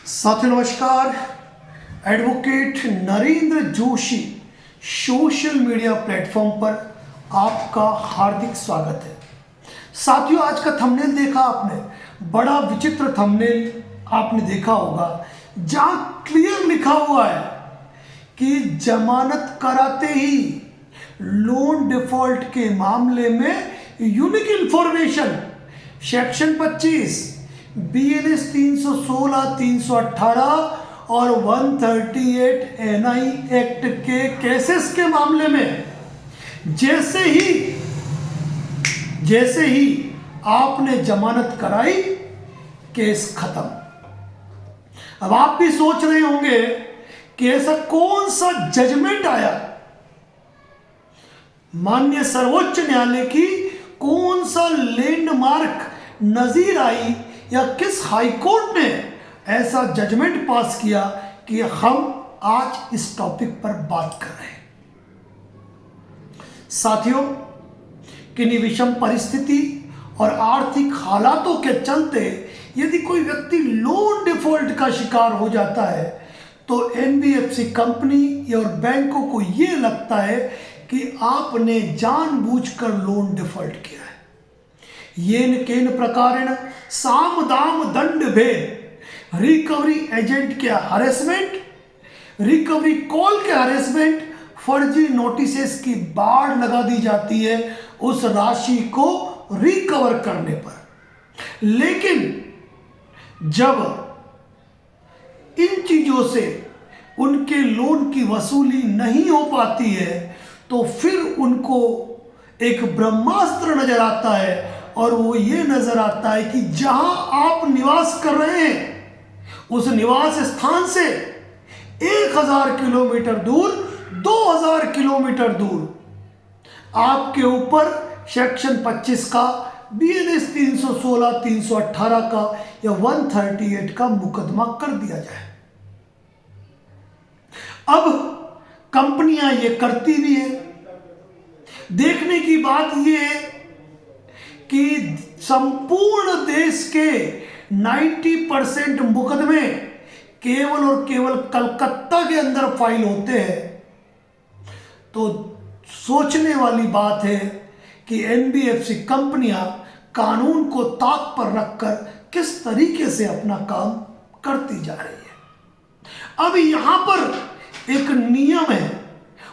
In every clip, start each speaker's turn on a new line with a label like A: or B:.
A: साथियों नमस्कार। Advocate Narendra Joshi social media platform पर आपका हार्दिक स्वागत है। साथियों आज का थंबनेल देखा आपने, बड़ा विचित्र थंबनेल आपने देखा होगा जहां क्लियर लिखा हुआ है कि जमानत कराते ही लोन डिफॉल्ट के मामले में यूनिक इंफॉर्मेशन सेक्शन 25 BNS 316, 318 और 138 NI एक्ट के केसेस के मामले में जैसे ही आपने जमानत कराई, केस खत्म। अब आप भी सोच रहे होंगे कि ऐसा कौन सा जजमेंट आया, माननीय सर्वोच्च न्यायालय की कौन सा लैंडमार्क नजीर आई या किस हाईकोर्ट ने ऐसा जजमेंट पास किया कि हम आज इस टॉपिक पर बात कर रहे हैं। साथियों, किन्हीं विषम परिस्थिति और आर्थिक हालातों के चलते यदि कोई व्यक्ति लोन डिफॉल्ट का शिकार हो जाता है तो NBFC कंपनी और बैंकों को यह लगता है कि आपने जानबूझकर लोन डिफॉल्ट किया है। येन केन प्रकारेण साम दाम दंड भेद, रिकवरी एजेंट के हरेसमेंट, रिकवरी कॉल के हरेसमेंट, फर्जी नोटिसेस की बाढ़ लगा दी जाती है उस राशि को रिकवर करने पर। लेकिन जब इन चीजों से उनके लोन की वसूली नहीं हो पाती है तो फिर उनको एक ब्रह्मास्त्र नजर आता है और वो ये नजर आता है कि जहां आप निवास कर रहे हैं उस निवास स्थान से 1000 किलोमीटर दूर, 2000 किलोमीटर दूर आपके ऊपर सेक्शन 25 का, BNS 316, 318 का या 138 का मुकदमा कर दिया जाए। अब कंपनियां ये करती भी है। देखने की बात यह है कि संपूर्ण देश के 90% मुकदमे केवल और केवल कलकत्ता के अंदर फाइल होते हैं। तो सोचने वाली बात है कि NBFC कंपनियां कानून को ताक पर रखकर किस तरीके से अपना काम करती जा रही है। अब यहां पर एक नियम है,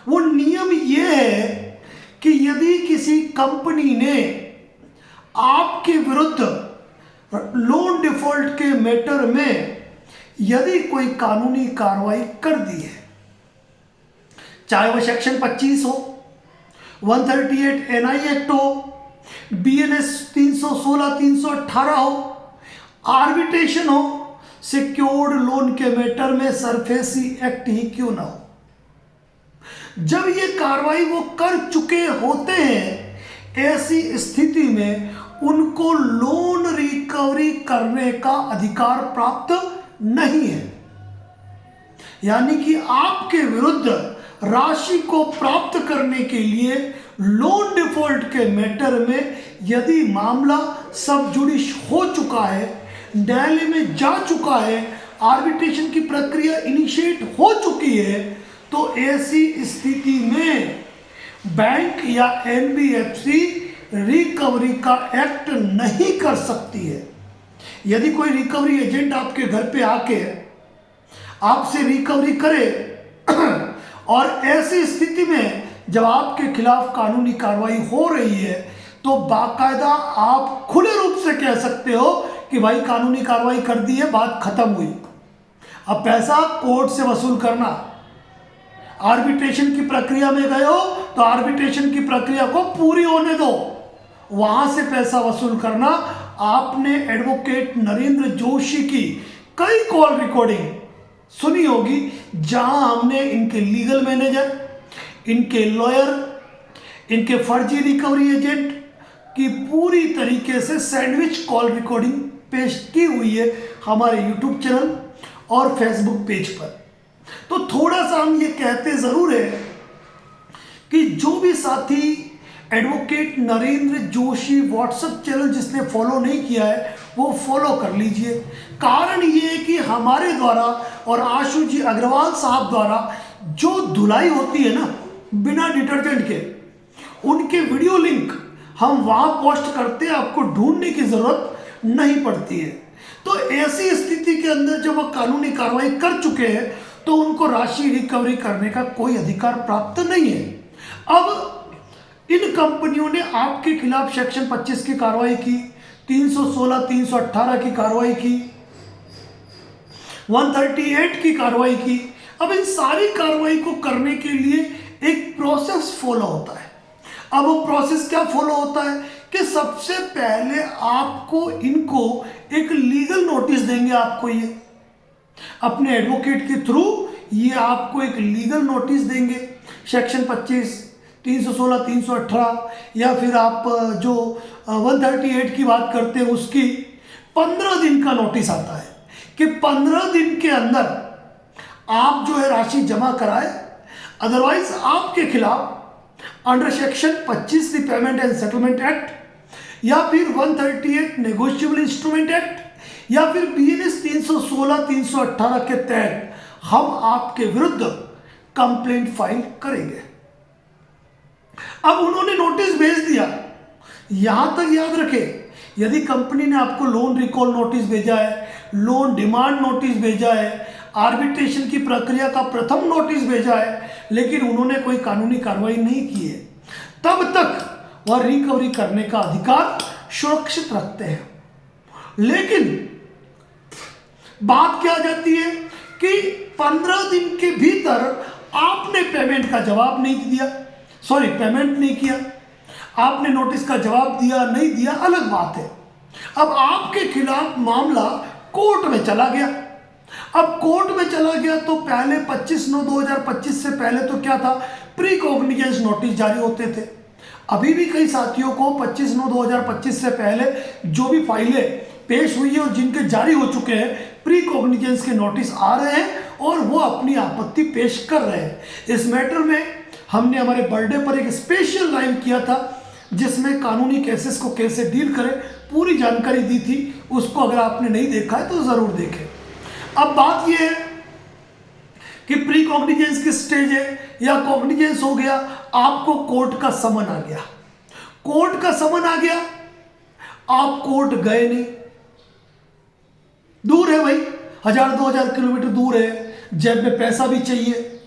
A: वो नियम यह है कि यदि किसी कंपनी ने आपके विरुद्ध लोन डिफॉल्ट के मैटर में यदि कोई कानूनी कार्रवाई कर दी है, चाहे वह सेक्शन 25 हो, 138 NI एक्ट हो, BNS 316, 318 हो, आर्बिट्रेशन हो, सिक्योर्ड लोन के मैटर में सरफेसी एक्ट ही क्यों ना हो, जब ये कार्रवाई वो कर चुके होते हैं, ऐसी स्थिति में उनको लोन रिकवरी करने का अधिकार प्राप्त नहीं है। यानी कि आपके विरुद्ध राशि को प्राप्त करने के लिए लोन डिफॉल्ट के मैटर में यदि मामला सब जुडिश हो चुका है, न्यायालय में जा चुका है, आर्बिट्रेशन की प्रक्रिया इनिशिएट हो चुकी है, तो ऐसी स्थिति में बैंक या NBFC रिकवरी का एक्ट नहीं कर सकती है। यदि कोई रिकवरी एजेंट आपके घर पे आके आपसे रिकवरी करे और ऐसी स्थिति में जब आपके खिलाफ कानूनी कार्रवाई हो रही है तो बाकायदा आप खुले रूप से कह सकते हो कि भाई कानूनी कार्रवाई कर दी है, बात खत्म हुई। अब पैसा कोर्ट से वसूल करना, आर्बिट्रेशन की प्रक्रिया में गए हो तो आर्बिट्रेशन की प्रक्रिया को पूरी होने दो, वहां से पैसा वसूल करना। आपने एडवोकेट नरेंद्र जोशी की कई कॉल रिकॉर्डिंग सुनी होगी जहां हमने इनके लीगल मैनेजर, इनके लॉयर, इनके फर्जी रिकवरी एजेंट की पूरी तरीके से सैंडविच कॉल रिकॉर्डिंग पेश की हुई है हमारे यूट्यूब चैनल और फेसबुक पेज पर। तो थोड़ा सा हम ये कहते जरूर है कि जो भी साथी advocate Narendra Joshi WhatsApp channel जिसने फॉलो नहीं किया है वो फॉलो कर लीजिए। कारण ये है कि हमारे द्वारा और आशु जी अग्रवाल साहब द्वारा जो धुलाई होती है ना बिना डिटर्जेंट के, उनके वीडियो लिंक हम वहाँ पोस्ट करते हैं, आपको ढूंढने की ज़रूरत नहीं पड़ती है। तो ऐसी स्थिति के अंदर जब वो कानूनी कार्रवाई कर चुके हैं तो उनको राशि रिकवरी करने का कोई अधिकार प्राप्त नहीं है। अब इन कंपनियों ने आपके खिलाफ सेक्शन 25 की कार्रवाई की, 316, 318 की कार्रवाई की, 138 की कार्रवाई की। अब इन सारी कार्रवाई को करने के लिए एक प्रोसेस फॉलो होता है। अब वो प्रोसेस क्या फॉलो होता है कि सबसे पहले आपको इनको एक लीगल नोटिस देंगे, आपको ये अपने एडवोकेट के थ्रू ये आपको एक लीगल नोटिस देंगे। सेक्शन 25, 316, 318 या फिर आप जो 138 की बात करते हैं उसकी 15 दिन का नोटिस आता है कि 15 दिन के अंदर आप जो है राशि जमा कराए, अदरवाइज आपके खिलाफ under section 25 payment and settlement act या फिर 138 नेगोशिएबल इंस्ट्रूमेंट एक्ट या फिर BNS 316, 318 के तहत हम आपके विरुद्ध कंप्लेंट फाइल करेंगे। अब उन्होंने नोटिस भेज दिया, यहां तक याद रखें, यदि कंपनी ने आपको लोन रिकॉल नोटिस भेजा है, लोन डिमांड नोटिस भेजा है, आर्बिट्रेशन की प्रक्रिया का प्रथम नोटिस भेजा है, लेकिन उन्होंने कोई कानूनी कार्रवाई नहीं की है, तब तक वह रिकवरी करने का अधिकार सुरक्षित रखते हैं। लेकिन बात क्या आ जाती है कि 15 दिन के भीतर आपने पेमेंट का जवाब नहीं दिया, पेमेंट नहीं किया, आपने नोटिस का जवाब दिया नहीं दिया अलग बात है। अब आपके खिलाफ मामला कोर्ट में चला गया। अब कोर्ट में चला गया तो पहले 25/9/2025 से पहले तो क्या था, प्री कॉग्निजेंस नोटिस जारी होते थे। अभी भी कई साथियों को 25/9/2025 से पहले जो भी फाइलें पेश हुई है और जिनके जारी हो चुके हैं, प्री कॉग्निजेंस के नोटिस आ रहे हैं और वो अपनी आपत्ति पेश कर रहे हैं। इस मैटर में हमने हमारे बर्थडे पर एक स्पेशल लाइव किया था जिसमें कानूनी केसेस को कैसे डील करें पूरी जानकारी दी थी। उसको अगर आपने नहीं देखा है तो ज़रूर देखें। अब बात यह है कि प्री कॉग्निजेंस की स्टेज है या कॉग्निजेंस हो गया, आपको कोर्ट का समन आ गया, कोर्ट का समन आ गया, आप कोर्ट गए नहीं, दूर है भाई, 1000-2000 किलोमीटर दूर है, जेब में पैसा भी चाहिए,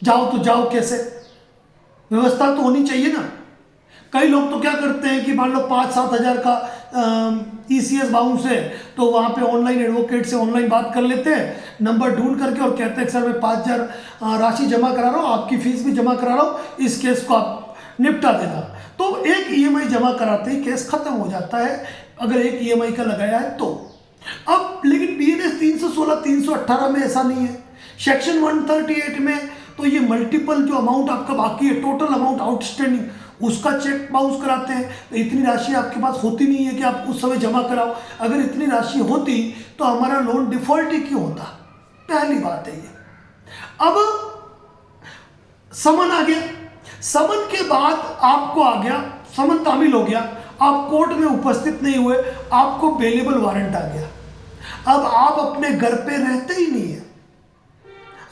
A: जाओ तो जाओ कैसे, व्यवस्था तो होनी चाहिए ना। कई लोग तो क्या करते हैं कि मान लो 5-7 हज़ार का ECS बाउंस है तो वहाँ पे ऑनलाइन एडवोकेट से ऑनलाइन बात कर लेते हैं, नंबर ढूंढ करके, और कहते हैं कि सर मैं 5000 राशि जमा करा रहा हूँ, आपकी फीस भी जमा करा रहा हूँ, इस केस को आप निपटा देना। तो एक EMI जमा कराते ही केस खत्म हो जाता है, अगर एक EMI का लगाया है तो। अब लेकिन BNS 316, 318 में ऐसा नहीं है। सेक्शन 138 में तो ये मल्टीपल जो अमाउंट आपका बाकी है, टोटल अमाउंट आउटस्टैंडिंग, उसका चेक बाउंस कराते हैं। तो इतनी राशि आपके पास होती नहीं है कि आप उस समय जमा कराओ। अगर इतनी राशि होती तो हमारा लोन डिफॉल्ट ही क्यों होता, पहली बात है ये। अब समन आ गया, समन के बाद आपको आ गया, समन तामील हो गया, आप कोर्ट में उपस्थित नहीं हुए, आपको बेलेबल वारंट आ गया। अब आप अपने घर पे रहते ही नहीं है,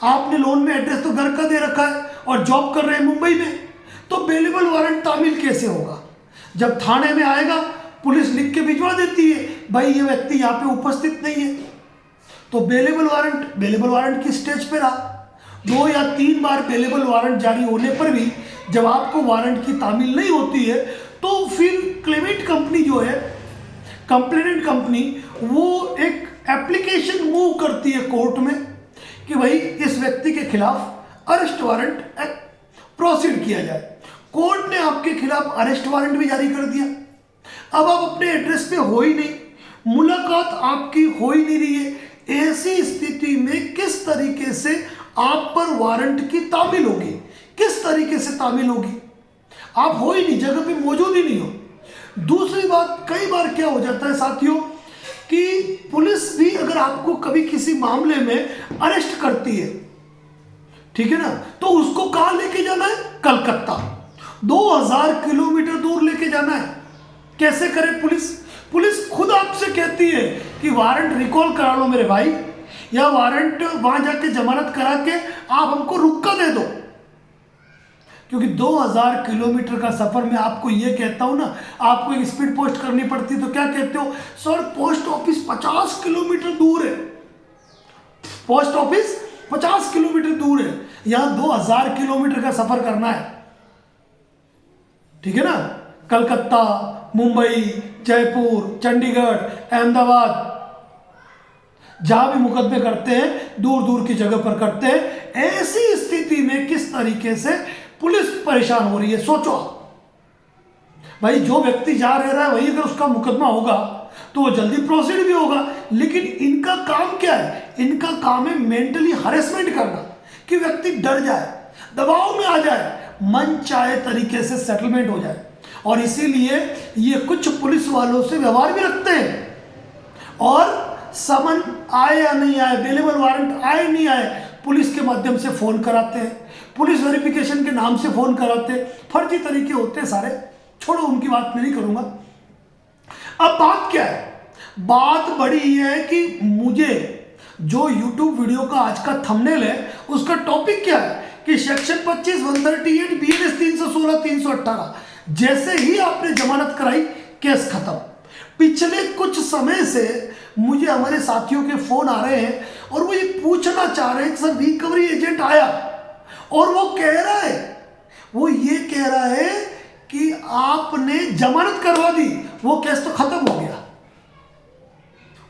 A: आपने लोन में एड्रेस तो घर का दे रखा है और जॉब कर रहे हैं मुंबई में, तो बेलेबल वारंट तामील कैसे होगा? जब थाने में आएगा पुलिस लिख के भिजवा देती है भाई ये व्यक्ति यहाँ पे उपस्थित नहीं है, तो बेलेबल वारंट की स्टेज पे रहा। 2 या 3 बार बेलेबल वारंट जारी होने पर भी जब आपको वारंट की तामील नहीं होती है तो फिर क्लेमेंट कंपनी जो है, कंप्लेनेंट कंपनी, वो एक एप्लीकेशन मूव करती है कोर्ट में कि भाई इस व्यक्ति के खिलाफ अरेस्ट वारंट प्रोसीड किया जाए। कोर्ट ने आपके खिलाफ अरेस्ट वारंट भी जारी कर दिया। अब आप अपने एड्रेस पे हो ही नहीं, मुलाकात आपकी हो ही नहीं रही है। ऐसी स्थिति में किस तरीके से आप पर वारंट की तामील होगी, किस तरीके से तामील होगी? आप हो ही नहीं, जगह पे मौजूद ही नहीं हो। दूसरी बात, कई बार क्या हो जाता है साथियों कि पुलिस भी अगर आपको कभी किसी मामले में अरेस्ट करती है, ठीक है ना, तो उसको कहाँ लेके जाना है? कलकत्ता। 2000 किलोमीटर दूर लेके जाना है, कैसे करे पुलिस? पुलिस खुद आपसे कहती है कि वारंट रिकॉल करा लो मेरे भाई, या वारंट वहां जाके जमानत करा के आप हमको रुका दे दो। क्योंकि 2000 किलोमीटर का सफर में आपको ये कहता हूं ना, आपको एक स्पीड पोस्ट करनी पड़ती तो क्या कहते हो, सर पोस्ट ऑफिस 50 किलोमीटर दूर है, पोस्ट ऑफिस 50 किलोमीटर दूर है, यहां 2000 किलोमीटर का सफर करना है, ठीक है ना। कलकत्ता, मुंबई, जयपुर, चंडीगढ़, अहमदाबाद, जहां भी मुकदमे करते हैं दूर दूर की जगह पर करते हैं। ऐसी स्थिति में किस तरीके से पुलिस परेशान हो रही है, सोचो भाई। जो व्यक्ति जा रहा है वही अगर उसका मुकदमा होगा तो वो जल्दी प्रोसीड भी होगा, लेकिन इनका काम क्या है? इनका काम है मेंटली हरेसमेंट करना, कि व्यक्ति डर जाए, दबाव में आ जाए, मन चाहे तरीके से सेटलमेंट हो जाए। और इसीलिए ये कुछ पुलिस वालों से व्यवहार भी रखते हैं, और समन आए या नहीं आए, अवेलेबल वारंट आए नहीं आए, पुलिस के माध्यम से फोन कराते हैं, पुलिस वेरिफिकेशन के नाम से फोन कराते हैं, फर्जी तरीके होते हैं सारे। छोड़ो, उनकी बात मैं नहीं करूंगा। अब बात क्या है? बात बड़ी ये है कि मुझे जो YouTube वीडियो का आज का थंबनेल है उसका टॉपिक क्या है कि सेक्शन 25, 138, BNS 316, 318, जैसे ही आपने जमानत कराई केस खत्म। पिछले कुछ समय से मुझे हमारे साथियों के फोन आ रहे हैं और वो ये पूछना चाह रहे हैं कि सर रिकवरी एजेंट आया और वो कह रहा है, वो ये कह रहा है कि आपने जमानत करवा दी, वो केस तो खत्म हो गया,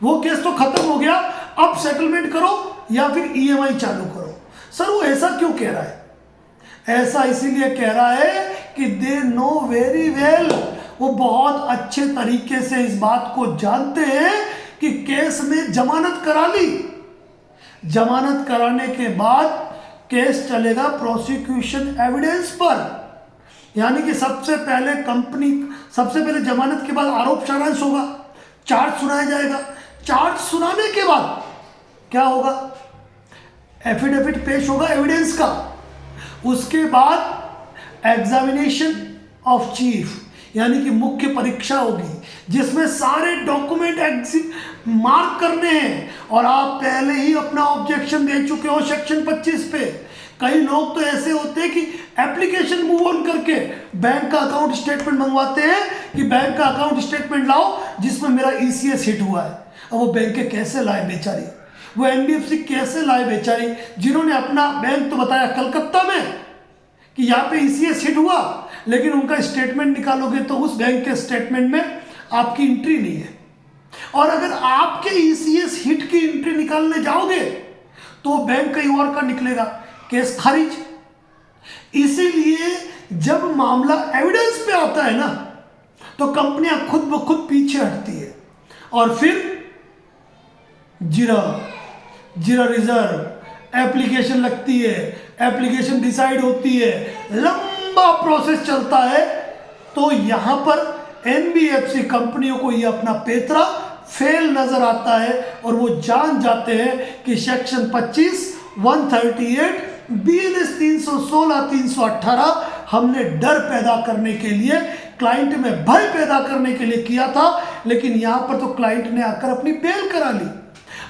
A: वो केस तो खत्म हो गया, अब सेटलमेंट करो या फिर EMI चालू करो। सर वो ऐसा क्यों कह रहा है? ऐसा इसीलिए कह रहा है कि दे नो वेरी वेल, वो बहुत अच्छे तरीके से इस बात को जानते हैं कि केस में जमानत करा ली, जमानत कराने के बाद केस चलेगा प्रोसिक्यूशन एविडेंस पर, यानी कि सबसे पहले जमानत के बाद आरोप सारांश होगा, चार्ज सुनाया जाएगा, चार्ज सुनाने के बाद क्या होगा? एफिडेविट पेश होगा एविडेंस का, उसके बाद एग्जामिनेशन ऑफ चीफ यानी कि मुख्य परीक्षा होगी, जिसमें सारे डॉक्यूमेंट मार्क करने हैं, और आप पहले ही अपना ऑब्जेक्शन दे चुके हो सेक्शन 25 पे। कई लोग तो ऐसे होते हैं कि एप्लीकेशन मूव ऑन करके बैंक का अकाउंट स्टेटमेंट मंगवाते हैं कि बैंक का अकाउंट स्टेटमेंट लाओ जिसमें मेरा ECS हिट हुआ है। अब वो बैंक के कैसे लाए बेचारी, वो NBFC कैसे लाए बेचारी, जिन्होंने अपना बैंक तो बताया कलकत्ता में कि यहाँ पे ECS हिट हुआ, लेकिन उनका स्टेटमेंट निकालोगे तो उस बैंक के स्टेटमेंट में आपकी एंट्री नहीं है, और अगर आपके ECS हिट की एंट्री निकालने जाओगे तो बैंक कहीं और का निकलेगा, केस खारिज। इसीलिए जब मामला एविडेंस पे आता है ना तो कंपनियां खुद ब खुद पीछे हटती है, और फिर जीरा रिजर्व एप्लीकेशन लगती है, एप्लीकेशन डिसाइड होती है, लंबा प्रोसेस चलता है। तो यहां पर NBFC कंपनियों को ये अपना पेतरा फेल नजर आता है, और वो जान जाते हैं कि सेक्शन 25, 138, BNS 316, 318 हमने डर पैदा करने के लिए, क्लाइंट में भय पैदा करने के लिए किया था, लेकिन यहां पर तो क्लाइंट ने आकर अपनी बेल करा ली।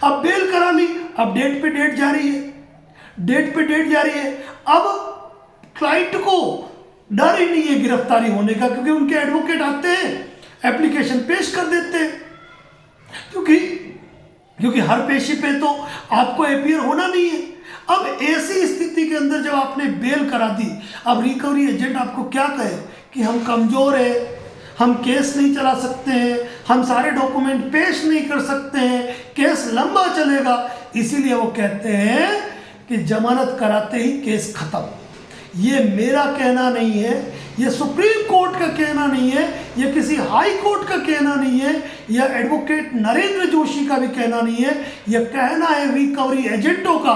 A: अब बेल करा ली, अब डेट पे डेट जारी है, डेट पे डेट जारी है। अब क्लाइंट को डर ही नहीं है गिरफ्तारी होने का, क्योंकि उनके एडवोकेट आते हैं, एप्लीकेशन पेश कर देते हैं, क्योंकि हर पेशी पे तो आपको अपीयर होना नहीं है। अब ऐसी स्थिति के अंदर जब आपने बेल करा दी, अब रिकवरी एजेंट आपको क्या कहे कि हम कमजोर है, हम केस नहीं चला सकते हैं, हम सारे डॉक्यूमेंट पेश नहीं कर सकते हैं, केस लंबा चलेगा, इसीलिए वो कहते हैं कि जमानत कराते ही केस खत्म। ये मेरा कहना नहीं है, ये सुप्रीम कोर्ट का कहना नहीं है, ये किसी हाई कोर्ट का कहना नहीं है, यह एडवोकेट नरेंद्र जोशी का भी कहना नहीं है, यह कहना है रिकवरी एजेंटों का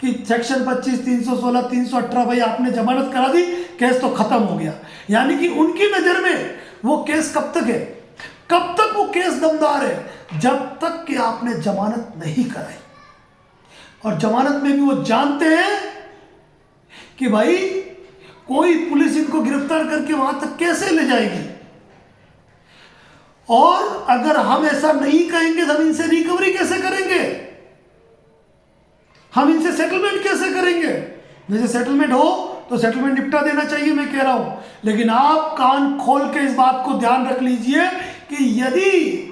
A: कि सेक्शन 25, 316, 318 भाई आपने जमानत करा दी, केस तो खत्म हो गया। यानी कि उनकी नज़र में वो केस कब तक है, कब तक वो केस दमदार है, जब तक कि आपने जमानत नहीं कराई। और जमानत में भी वो जानते हैं कि भाई कोई पुलिस इनको गिरफ्तार करके वहां तक कैसे ले जाएगी? और अगर हम ऐसा नहीं कहेंगे तो हम इनसे रिकवरी कैसे करेंगे? हम इनसे सेटलमेंट कैसे करेंगे? जैसे सेटलमेंट हो तो सेटलमेंट निपटा देना चाहिए, मैं कह रहा हूं। लेकिन आप कान खोल के इस बात को ध्यान रख लीजिए कि यदि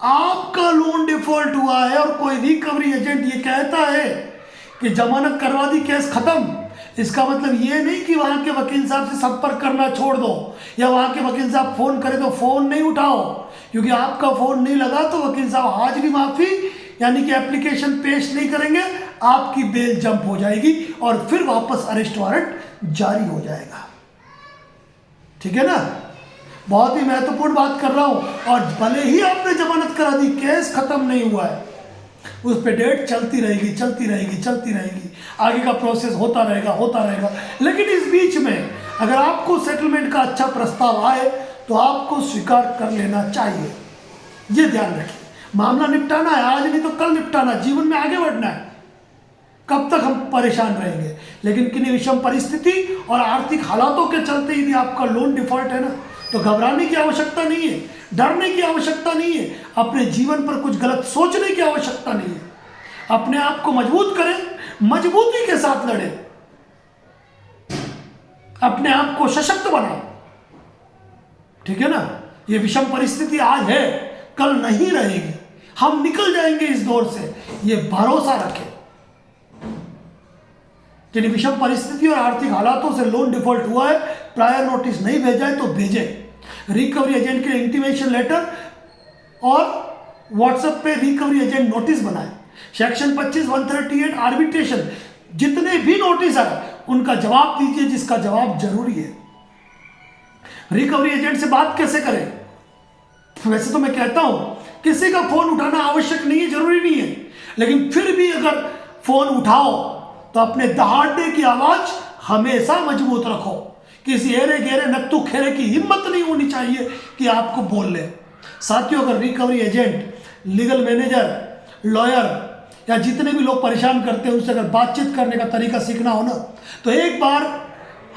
A: आपका लोन डिफॉल्ट हुआ है और कोई रिकवरी एजेंट ये कहता है कि जमानत करवा दी, केस खत्म, इसका मतलब ये नहीं कि वहां के वकील साहब से संपर्क करना छोड़ दो, या वहां के वकील साहब फोन करें तो फोन नहीं उठाओ, क्योंकि आपका फोन नहीं लगा तो वकील साहब हाजिरी माफी यानी कि एप्लीकेशन पेश नहीं करेंगे, आपकी बेल जंप हो जाएगी और फिर वापस अरेस्ट वारंट जारी हो जाएगा। ठीक है ना? बहुत ही महत्वपूर्ण बात कर रहा हूं। और भले ही आपने जमानत करा दी, केस खत्म नहीं हुआ है, उस पर डेट चलती रहेगी, चलती रहेगी, चलती रहेगी, आगे का प्रोसेस होता रहेगा, होता रहेगा। लेकिन इस बीच में अगर आपको सेटलमेंट का अच्छा प्रस्ताव आए तो आपको स्वीकार कर लेना चाहिए। ये ध्यान रखिए, मामला निपटाना है, आज नहीं तो कल निपटाना, जीवन में आगे बढ़ना है। कब तक हम परेशान रहेंगे? लेकिन किन्हीं विषम परिस्थिति और आर्थिक हालातों के चलते यदि आपका लोन डिफॉल्ट है ना, तो घबराने की आवश्यकता नहीं है, डरने की आवश्यकता नहीं है, अपने जीवन पर कुछ गलत सोचने की आवश्यकता नहीं है। अपने आप को मजबूत करें, मजबूती के साथ लड़ें, अपने आप को सशक्त बनाएं। ठीक है ना? ये विषम परिस्थिति आज है, कल नहीं रहेगी, हम निकल जाएंगे इस दौर से, ये भरोसा रखें। जिन विषम परिस्थिति और आर्थिक हालातों से लोन डिफॉल्ट हुआ है, प्रायर नोटिस नहीं भेजा है तो भेजें। रिकवरी एजेंट के इंटीमेशन लेटर और व्हाट्सएप पे रिकवरी एजेंट नोटिस बनाए। सेक्शन 25 138 आर्बिट्रेशन, जितने भी नोटिस है उनका जवाब दीजिए, जिसका जवाब जरूरी है। रिकवरी एजेंट से बात कैसे करें? वैसे तो मैं कहता हूं किसी का फोन उठाना आवश्यक नहीं है, जरूरी नहीं है, लेकिन फिर भी अगर फोन उठाओ तो अपने दहाड़ने की आवाज हमेशा मजबूत रखो। किसी एरे गेरे नत्तू खेरे की हिम्मत नहीं होनी चाहिए कि आपको बोल ले। साथियों, अगर recovery agent, legal manager, lawyer या जितने भी लोग परेशान करते हैं, उससे अगर बातचीत करने का तरीका सीखना हो ना, तो एक बार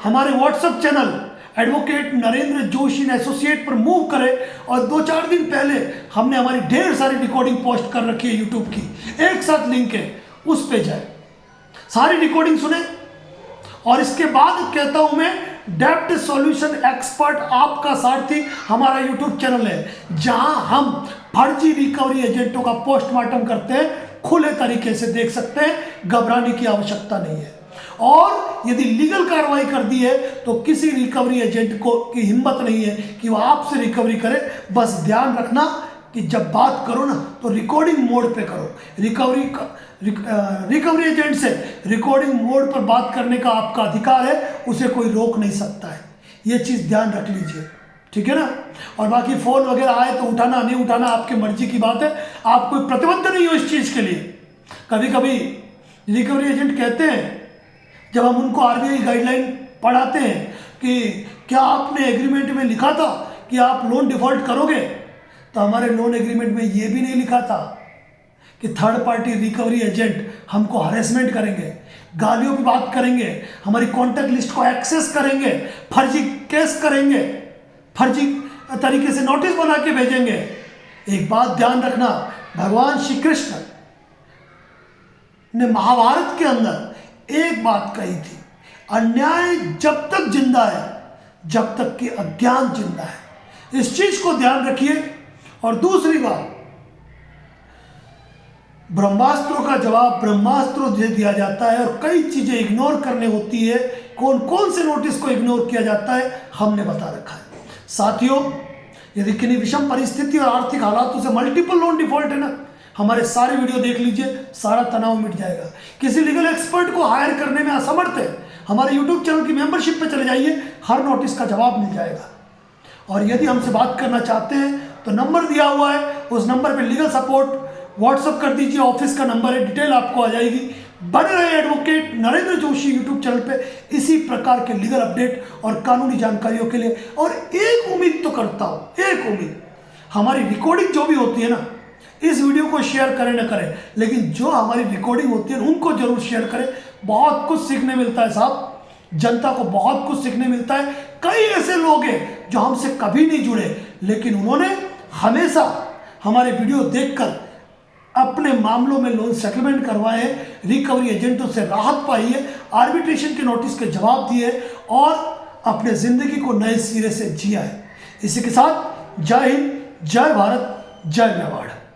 A: हमारे WhatsApp channel advocate Narendra Joshi associate पर मूव करें। और 2-4 दिन पहले हमने हमारी ढेर सारी रिकॉर्डिंग पोस्ट कर रखी है यूट्यूब की, एक साथ लिंक है, उस पे जाए, सारी रिकॉर्डिंग सुने। और इसके बाद कहता हूं मैं, डेप्ट सॉल्यूशन एक्सपर्ट आपका सारथी हमारा यूट्यूब चैनल है, जहां हम फर्जी रिकवरी एजेंटों का पोस्टमार्टम करते हैं, खुले तरीके से देख सकते हैं, घबराने की आवश्यकता नहीं है। और यदि लीगल कार्रवाई कर दी है तो किसी रिकवरी एजेंट को की हिम्मत नहीं है कि वह आपसे रिकवरी करे। बस ध्यान रखना कि जब बात करो ना तो रिकॉर्डिंग मोड पे करो। रिकवरी एजेंट से रिकॉर्डिंग मोड पर बात करने का आपका अधिकार है, उसे कोई रोक नहीं सकता है। ये चीज़ ध्यान रख लीजिए, ठीक है ना? और बाकी फ़ोन वगैरह आए तो उठाना नहीं उठाना आपकी मर्जी की बात है, आप कोई प्रतिबद्ध नहीं हो इस चीज़ के लिए। कभी कभी रिकवरी एजेंट कहते हैं, जब हम उनको आरबीआई गाइडलाइन पढ़ाते हैं कि क्या आपने एग्रीमेंट में लिखा था कि आप लोन डिफॉल्ट करोगे, तो हमारे लोन एग्रीमेंट में ये भी नहीं लिखा था कि थर्ड पार्टी रिकवरी एजेंट हमको हरेसमेंट करेंगे, गालियों की बात करेंगे, हमारी कॉन्टैक्ट लिस्ट को एक्सेस करेंगे, फर्जी केस करेंगे, फर्जी तरीके से नोटिस बना के भेजेंगे। एक बात ध्यान रखना, भगवान श्री कृष्ण ने महाभारत के अंदर एक बात कही थी, अन्याय जब तक जिंदा है जब तक कि अज्ञान जिंदा है। इस चीज को ध्यान रखिए। और दूसरी बात, ब्रह्मास्त्रों का जवाब ब्रह्मास्त्रों दे दिया जाता है और कई चीजें इग्नोर करनी होती है। कौन कौन से नोटिस को इग्नोर किया जाता है हमने बता रखा है। साथियों, यदि किन्हीं विषम परिस्थिति और आर्थिक हालातों से मल्टीपल लोन डिफॉल्ट है ना, हमारे सारे वीडियो देख लीजिए, सारा तनाव मिट जाएगा। किसी लीगल एक्सपर्ट को हायर करने में असमर्थ है, हमारे यूट्यूब चैनल की मेंबरशिप पे चले जाइए, हर नोटिस का जवाब मिल जाएगा। और यदि हमसे बात करना चाहते हैं तो नंबर दिया हुआ है, उस नंबर पे लीगल सपोर्ट व्हाट्सअप कर दीजिए, ऑफिस का नंबर है, डिटेल आपको आ जाएगी। बने रहे advocate Narendra Joshi YouTube channel पे इसी प्रकार के लीगल अपडेट और कानूनी जानकारियों के लिए। और एक उम्मीद तो करता हूँ, एक उम्मीद, हमारी रिकॉर्डिंग जो भी होती है ना, इस वीडियो को शेयर करें ना करें, लेकिन जो हमारी रिकॉर्डिंग होती है उनको जरूर शेयर करें। बहुत कुछ सीखने मिलता है साहब, जनता को बहुत कुछ सीखने मिलता है। कई ऐसे लोग हैं जो हमसे कभी नहीं जुड़े, लेकिन उन्होंने हमेशा हमारे वीडियो देखकर अपने मामलों में लोन सेटलमेंट करवाए, रिकवरी एजेंटों से राहत पाई है, आर्बिट्रेशन के नोटिस के जवाब दिए और अपने जिंदगी को नए सिरे से जिया है। इसी के साथ जय हिंद, जय भारत, जय मेवाड़।